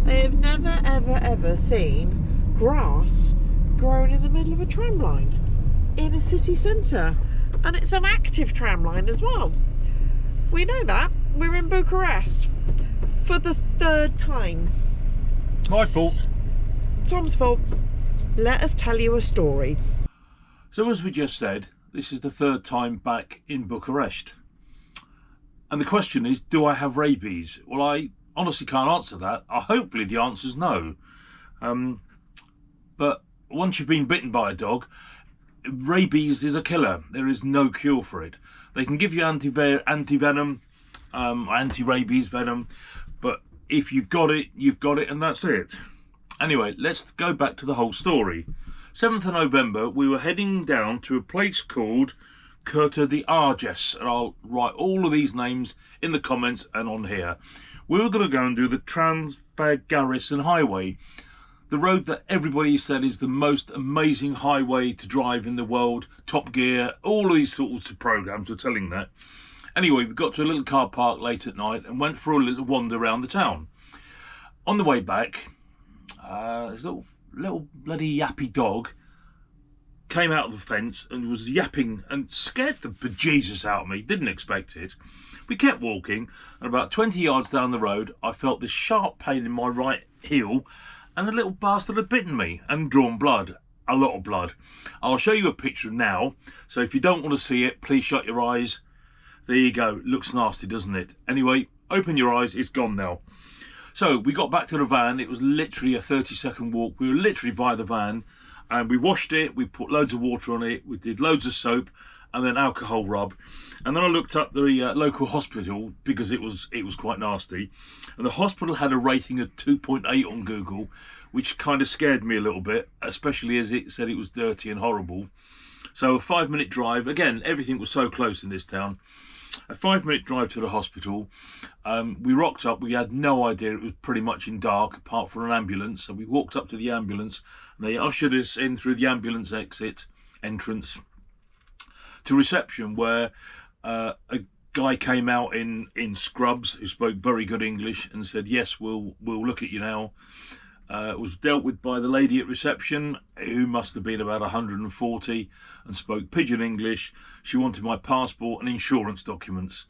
They have never, ever, ever seen grass growing in the middle of a tram line in a city centre. And it's an active tram line as well. We know that. We're in Bucharest for the third time. My fault. Tom's fault. Let us tell you a story. So as we just said, this is the third time back in Bucharest. And the question is, do I have rabies? Well, I honestly can't answer that. Hopefully the answer is no. But once you've been bitten by a dog, rabies is a killer. There is no cure for it. They can give you anti-venom, anti-rabies venom, but if you've got it, you've got it, and that's it. Anyway, let's go back to the whole story. 7th of November, we were heading down to a place called Curta de Arges, and I'll write all of these names in the comments and on here. We were going to go and do the Trans-Garrison Highway, the road that everybody said is the most amazing highway to drive in the world, Top Gear, all of these sorts of programs were telling that. Anyway, we got to a little car park late at night and went for a little wander around the town. On the way back, this little bloody yappy dog came out of the fence and was yapping and scared the bejesus out of me. Didn't expect it. We kept walking, and about 20 yards down the road, I felt this sharp pain in my right heel, and a little bastard had bitten me and drawn blood. A lot of blood. I'll show you a picture now, so if you don't want to see it, please shut your eyes. There you go. Looks nasty, doesn't it? Anyway, open your eyes. It's gone now. So we got back to the van. It was literally a 30-second walk. We were literally by the van, and we washed it. We put loads of water on it. We did loads of soap and then alcohol rub. And then I looked up the local hospital because it was quite nasty. And the hospital had a rating of 2.8 on Google, which kind of scared me a little bit, especially as it said it was dirty and horrible. So a 5-minute drive. Again, everything was so close in this town. A 5-minute drive to the hospital. We rocked up. We had no idea it was pretty much in dark, apart from an ambulance. So we walked up to the ambulance, and they ushered us in through the ambulance entrance to reception, where a guy came out in scrubs who spoke very good English and said, "Yes, we'll look at you now." It was dealt with by the lady at reception, who must have been about 140 and spoke pidgin English. She wanted my passport and insurance documents.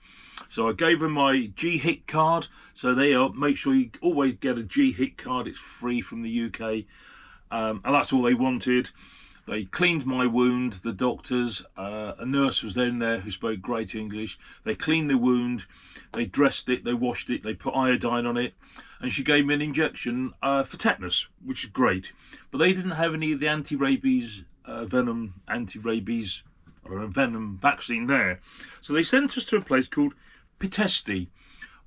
So I gave her my G-HIT card. So they are, make sure you always get a G-HIT card. It's free from the UK. And that's all they wanted. They cleaned my wound, the doctors. A nurse was in there who spoke great English. They cleaned the wound. They dressed it. They washed it. They put iodine on it. And she gave me an injection for tetanus, which is great. But they didn't have any of the anti-rabies venom vaccine there. So they sent us to a place called Pitești.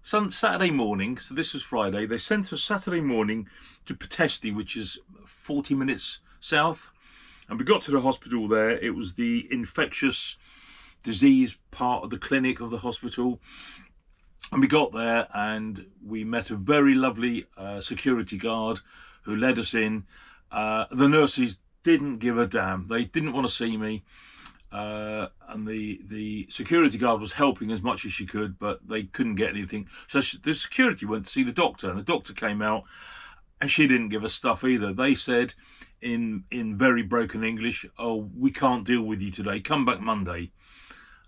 Saturday morning, so this was Friday, they sent us Saturday morning to Pitești, which is 40 minutes south. And we got to the hospital there. It was the infectious disease part of the clinic of the hospital. And we got there and we met a very lovely security guard who led us in. The nurses didn't give a damn. They didn't want to see me. And the security guard was helping as much as she could, but they couldn't get anything. So the security went to see the doctor, and the doctor came out, and she didn't give a stuff either. They said in very broken English, "Oh, we can't deal with you today. Come back Monday."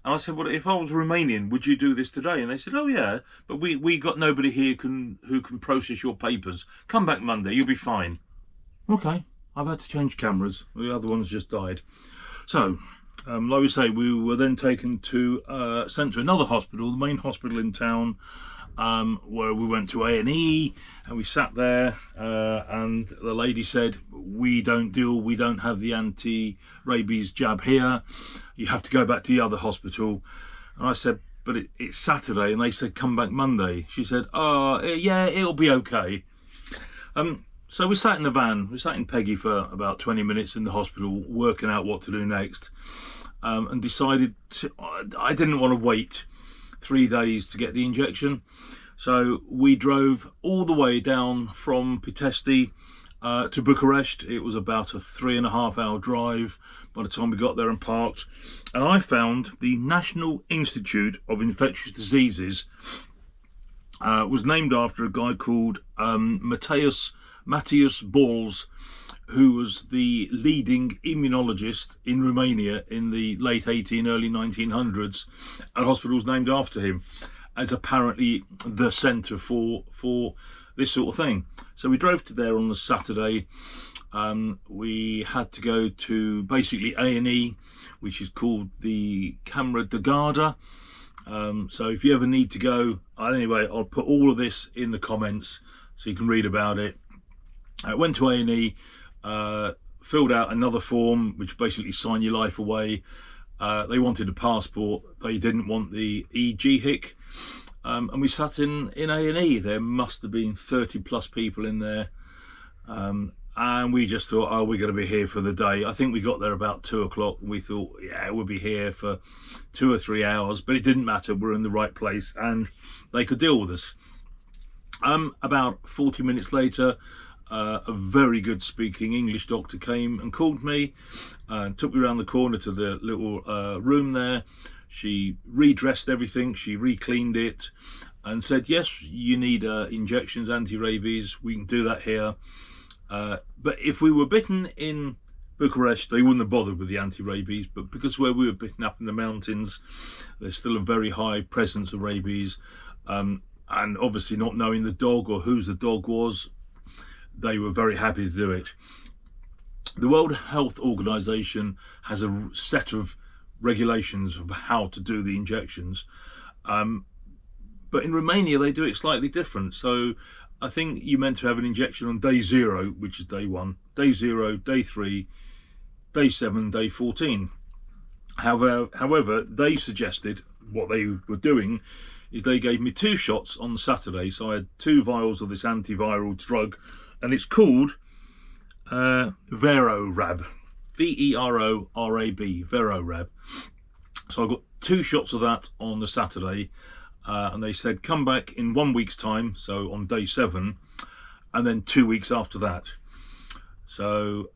And I said, "Well, if I was Romanian, would you do this today?" And they said, "Oh yeah, but we got nobody here who can process your papers. Come back Monday, you'll be fine." Okay, I've had to change cameras. The other one's just died. So, like we say, we were then taken to sent to another hospital, the main hospital in town, where we went to A&E, and we sat there, and the lady said, we don't have the anti-rabies jab here. You have to go back to the other hospital. And I said, but it's Saturday, and they said come back Monday. She said, "Oh yeah, it'll be okay." So we sat in the van. We sat in Peggy for about 20 minutes in the hospital, working out what to do next, and decided I didn't want to wait 3 days to get the injection. So we drove all the way down from Pitești to Bucharest. It was about a 3.5 hour drive by the time we got there and parked. And I found the National Institute of Infectious Diseases was named after a guy called Matthias Balls, who was the leading immunologist in Romania in the late early 1900s. And hospital was named after him as apparently the centre for this sort of thing. So we drove to there on the Saturday. We had to go to basically A&E, which is called the Camera de Garda. So if you ever need to go, anyway, I'll put all of this in the comments so you can read about it. I went to A&E, filled out another form which basically signed your life away. They wanted a passport, they didn't want the EG-HIC, and we sat in A&E. There must have been 30 plus people in there, and we just thought, oh, we're going to be here for the day. I think we got there about 2 o'clock, and we thought, yeah, we'll be here for 2 or 3 hours, but it didn't matter, we're in the right place and they could deal with us. About 40 minutes later, a very good speaking English doctor came and called me, took me around the corner to the little room there. She redressed everything, she re-cleaned it and said, yes, you need injections, anti-rabies, we can do that here. But if we were bitten in Bucharest, they wouldn't have bothered with the anti-rabies, but because where we were bitten up in the mountains, there's still a very high presence of rabies, and obviously not knowing the dog or whose the dog was, they were very happy to do it. The World Health Organization has a set of regulations of how to do the injections, but in Romania they do it slightly different. So I think you're meant to have an injection on day 0, which is day 1, day 0, day 3, day 7, day 14. However, they suggested, what they were doing is they gave me 2 shots on Saturday. So I had 2 vials of this antiviral drug, and it's called Verorab, V-E-R-O-R-A-B, Verorab. So I got 2 shots of that on the Saturday, and they said come back in 1 week's time, so on day 7, and then 2 weeks after that. So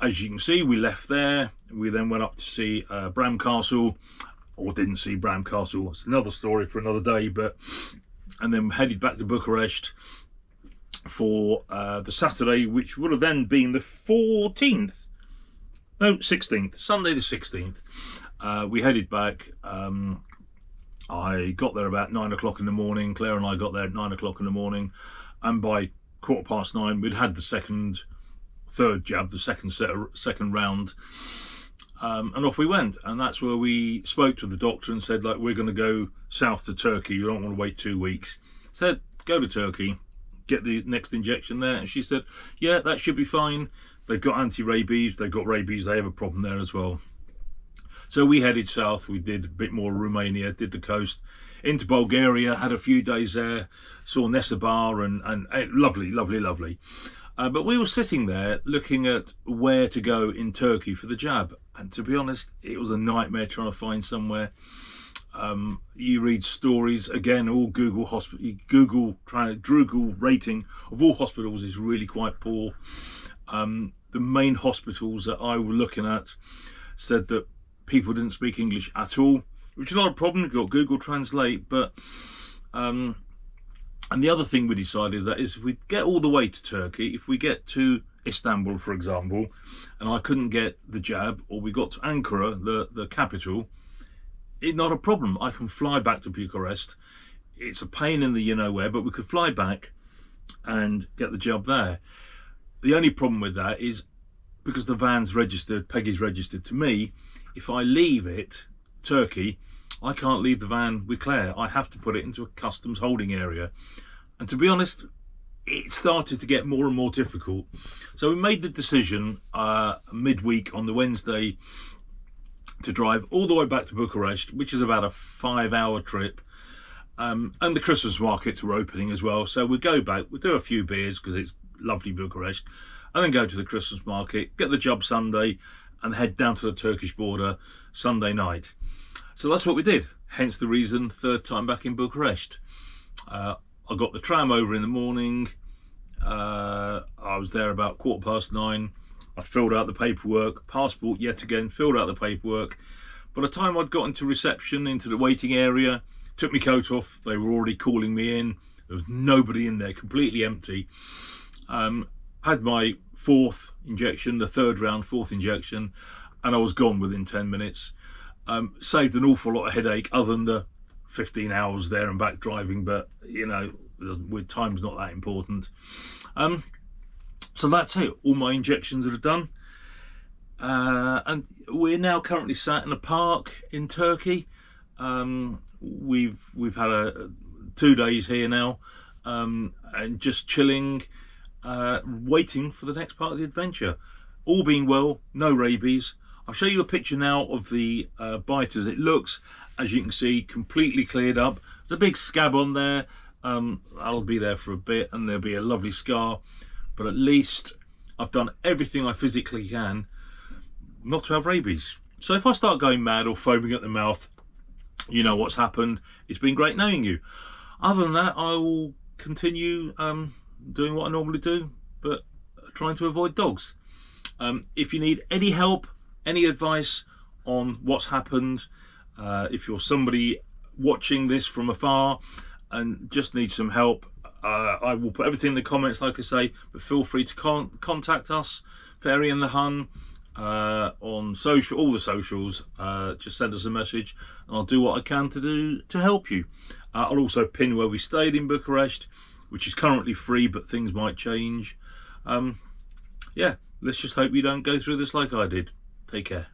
as you can see, we left there. We then went up to see Bram Castle, or didn't see Bram Castle. It's another story for another day. And then headed back to Bucharest for the Saturday, which would have then been the 14th, no, 16th, Sunday the 16th. We headed back. I got there about 9 o'clock in the morning. Claire and I got there at 9 o'clock in the morning, and by 9:15 we'd had the third jab, the second round, and off we went. And that's where we spoke to the doctor and said, like, we're going to go south to Turkey, you don't want to wait 2 weeks. Said, go to Turkey, get the next injection there. And she said, yeah, that should be fine, they've got anti-rabies, they've got rabies, they have a problem there as well. So we headed south. We did a bit more Romania, did the coast, into Bulgaria, had a few days there, saw Nesebar, and lovely, lovely, lovely. But we were sitting there looking at where to go in Turkey for the jab. And to be honest, it was a nightmare trying to find somewhere. You read stories, again, all Google rating of all hospitals is really quite poor. The main hospitals that I was looking at said that people didn't speak English at all, which is not a problem. You've got Google Translate, but and the other thing we decided that is, if we get all the way to Turkey, if we get to Istanbul, for example, and I couldn't get the jab, or we got to Ankara, the capital, it's not a problem. I can fly back to Bucharest. It's a pain in the you-know-where, but we could fly back and get the jab there. The only problem with that is, because the van's registered, Peggy's registered to me, if I leave it, Turkey, I can't leave the van with Claire. I have to put it into a customs holding area. And to be honest, it started to get more and more difficult. So we made the decision midweek on the Wednesday to drive all the way back to Bucharest, which is about a 5-hour trip. And the Christmas markets were opening as well. So we'd go back, we'd do a few beers because it's lovely Bucharest, and then go to the Christmas market, get the job Sunday, and head down to the Turkish border Sunday night. So that's what we did. Hence the reason, third time back in Bucharest. I got the tram over in the morning. I was there about 9:15. I filled out the paperwork, passport yet again, filled out the paperwork. By the time I'd got into reception, into the waiting area, took my coat off, they were already calling me in. There was nobody in there, completely empty. Had my fourth injection, the third round, fourth injection, and I was gone within 10 minutes. Saved an awful lot of headache, other than the 15 hours there and back driving, but you know, with time's not that important. So that's it, all my injections are done. And we're now currently sat in a park in Turkey. We've had 2 days here now, and just chilling, waiting for the next part of the adventure. All being well, no rabies. I'll show you a picture now of the biters. It looks, as you can see, completely cleared up. There's a big scab on there. I'll be there for a bit and there'll be a lovely scar, but at least I've done everything I physically can not to have rabies. So if I start going mad or foaming at the mouth, you know what's happened. It's been great knowing you. Other than that, I will continue doing what I normally do, but trying to avoid dogs. If you need any help, any advice on what's happened, if you're somebody watching this from afar and just need some help, I will put everything in the comments, like I say, but feel free to contact us, Fairy and the Hun, on social, all the socials. Just send us a message and I'll do what I can to help you. I'll also pin where we stayed in Bucharest, which is currently free, but things might change. Yeah, let's just hope you don't go through this like I did. Take care.